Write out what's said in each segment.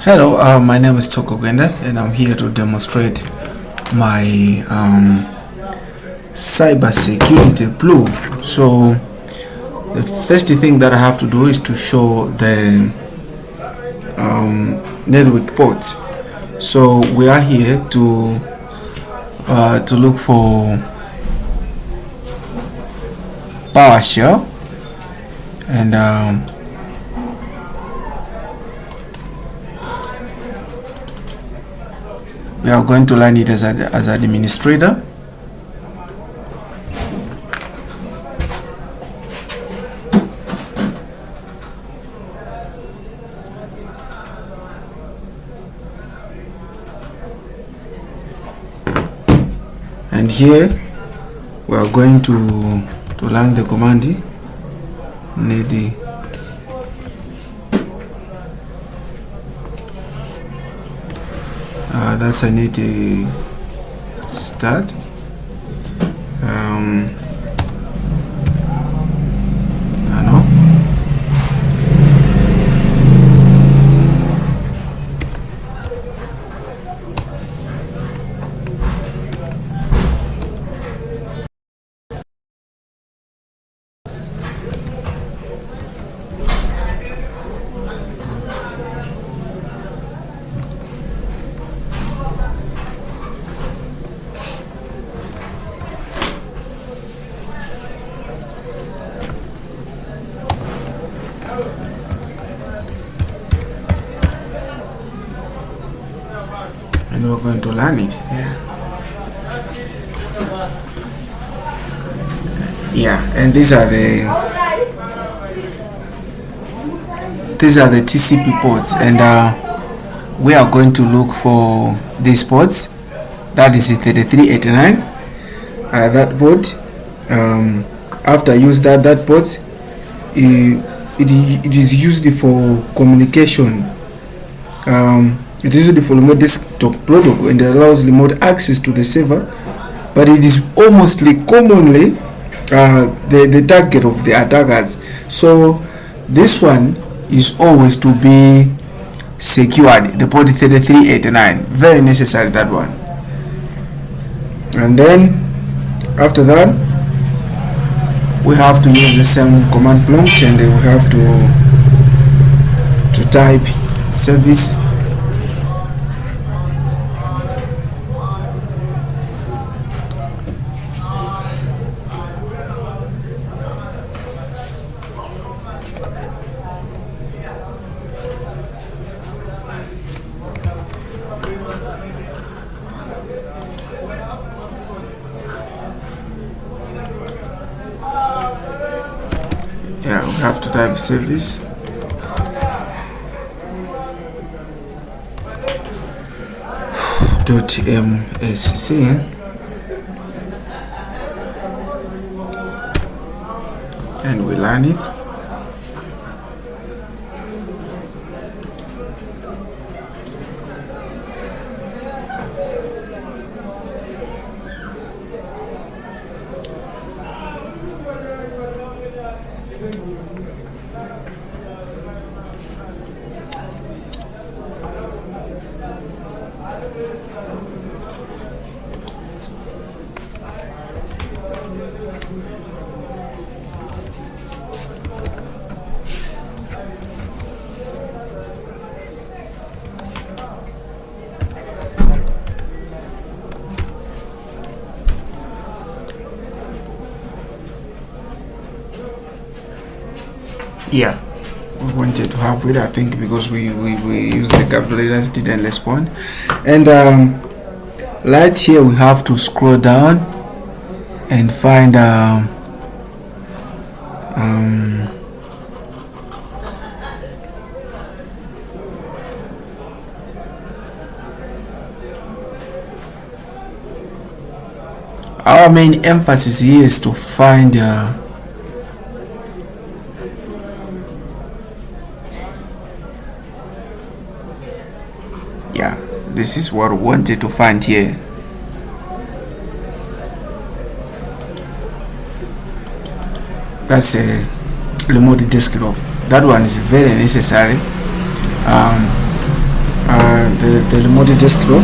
Hello, my name is Toko Gwenda and I'm here to demonstrate my cybersecurity proof. So the first thing that I have to do is to show the network ports. So we are here to look for PowerShell and we are going to learn it as an administrator. And here we are going to learn the command need that's I need to start I know and we're going to learn it. And these are the TCP ports, and we are going to look for these ports. That is 3389. That port, after I use that port, it is used for communication. It is used for remote desktop protocol and allows remote access to the server, but it is commonly the target of the attackers. So this one is always to be secured, the port 3389, very necessary, that one. And then after that we have to use the same command prompt, and we have to type service we have to type service .msc and we learn it. We wanted to have it, I think, because we used the calculators, didn't respond. And right here we have to scroll down and find our main emphasis here is to find this is what we wanted to find here. That's a remote desktop. That one is very necessary. the remote desktop.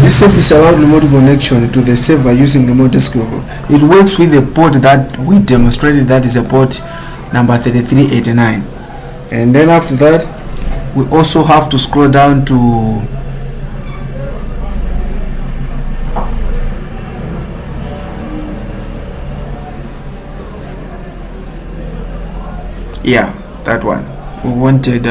This service allows remote connection to the server using remote desktop. It works with the port that we demonstrated, that is a port number 3389. And then after that, we also have to scroll down to that one. We wanted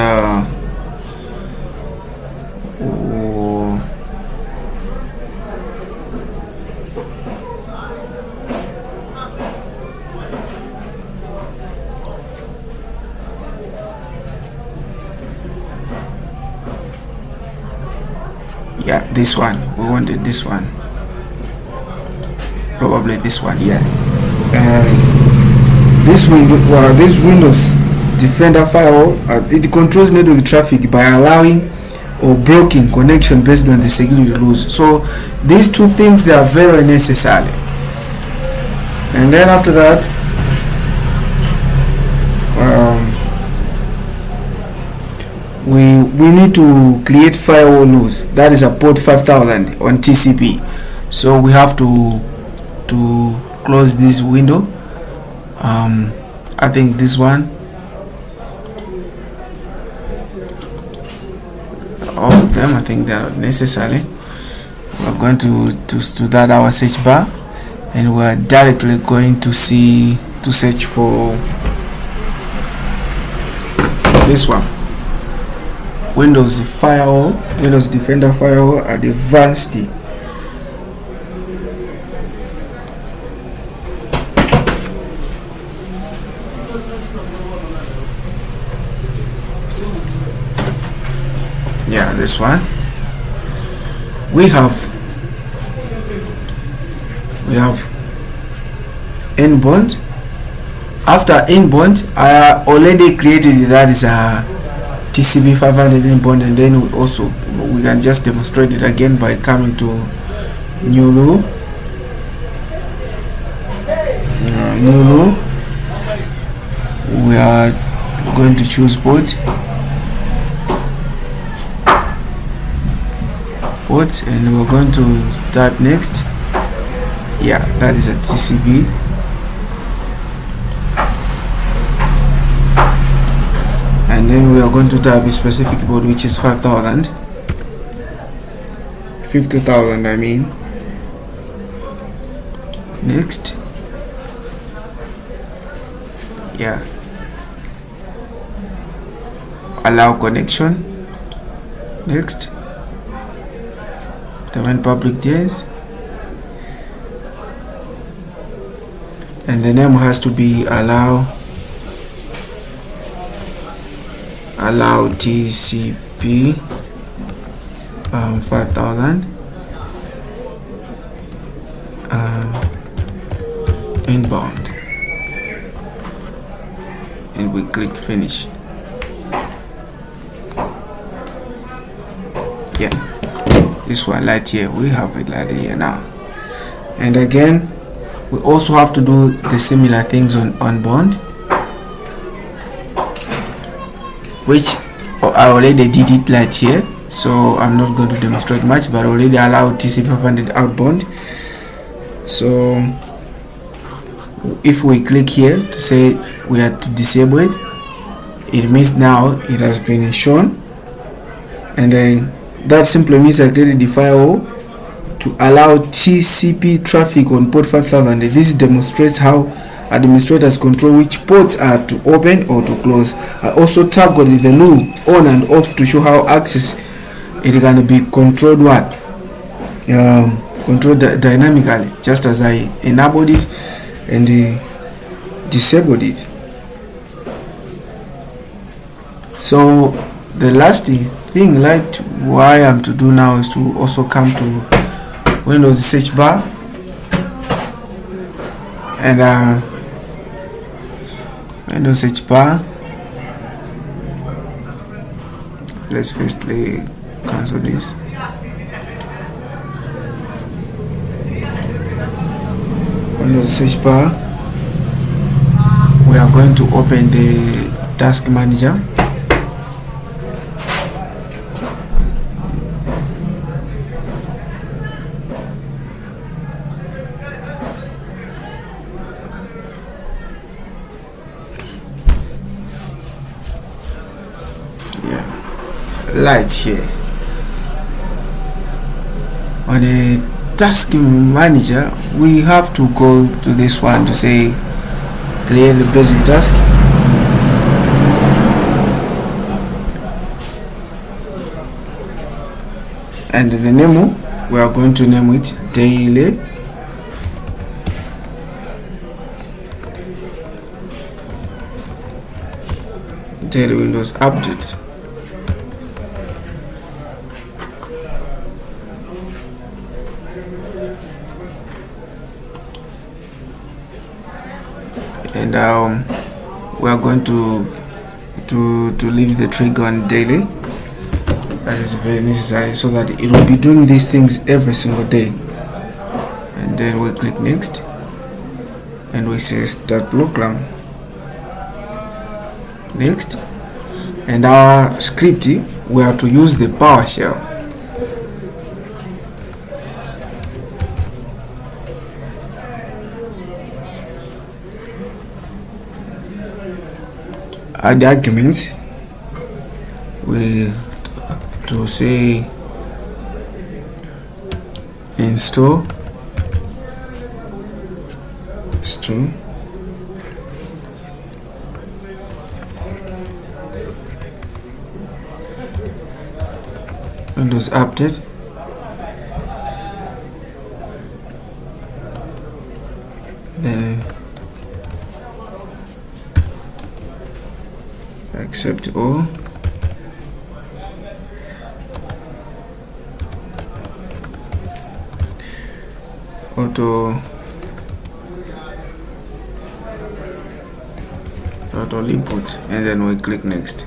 this one. We wanted this one, probably this one. This Windows Defender firewall, it controls network traffic by allowing or blocking connection based on the security rules. So these two things, they are very necessary. And then after that, we need to create firewall rules. That is a port 5000 on TCP. So we have to close this window. I think this one, all of them, I think they are necessary. We're going to start our search bar, and we're directly going to search for this one, Windows Firewall, Windows Defender Firewall Advanced. This one. We have inbound. After inbound, I already created that is a TCP 500 inbound, and then we can just demonstrate it again by coming to new rule. We are going to choose port, and we're going to type next. That is a TCP. And then we are going to type a specific port, which is 50,000, I mean. Next. Allow connection. Next. Term public days, and the name has to be allow TCP 5000 inbound, and we click finish. This one right here, we have it right here now. And again, we also have to do the similar things on bond, which I already did it right here, so I'm not going to demonstrate much, but already allowed TCP 500 outbound. So if we click here to say we are to disable it, it means now it has been shown, and then that simply means I created the firewall to allow TCP traffic on port 5000. This demonstrates how administrators control which ports are to open or to close. I also toggled the rule on and off to show how access it can be controlled controlled dynamically, just as I enabled it and disabled it. So the last thing why I'm to do now is to also come to Windows search bar, and Windows search bar. Let's firstly cancel this. Windows search bar, we are going to open the task manager. light here. On the task manager, we have to go to this one to say clear the basic task. And the name, we are going to name it daily. Daily Windows update. And we are going to leave the trigger on daily. That is very necessary so that it will be doing these things every single day. And then we click next and we say start program. Next, and our script, we are to use the PowerShell. Add arguments, we to say install Windows update. Then accept all. Auto input, and then we click next,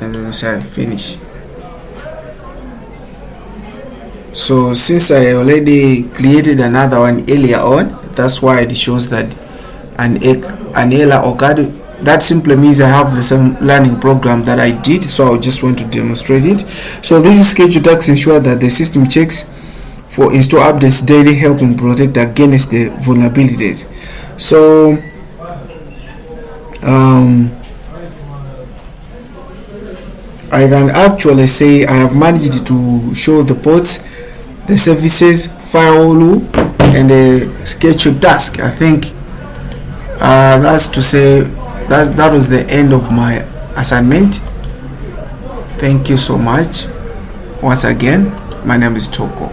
and then we say finish. So since I already created another one earlier on, that's why it shows that an error occurred. That simply means I have the same learning program that I did, so I just want to demonstrate it. So this is schedule tasks ensure that the system checks for install updates daily, helping protect against the vulnerabilities. So I can actually say I have managed to show the ports, the services, firewall, and the schedule task. I think that's to say that was the end of my assignment. Thank you so much. Once again, my name is Toko.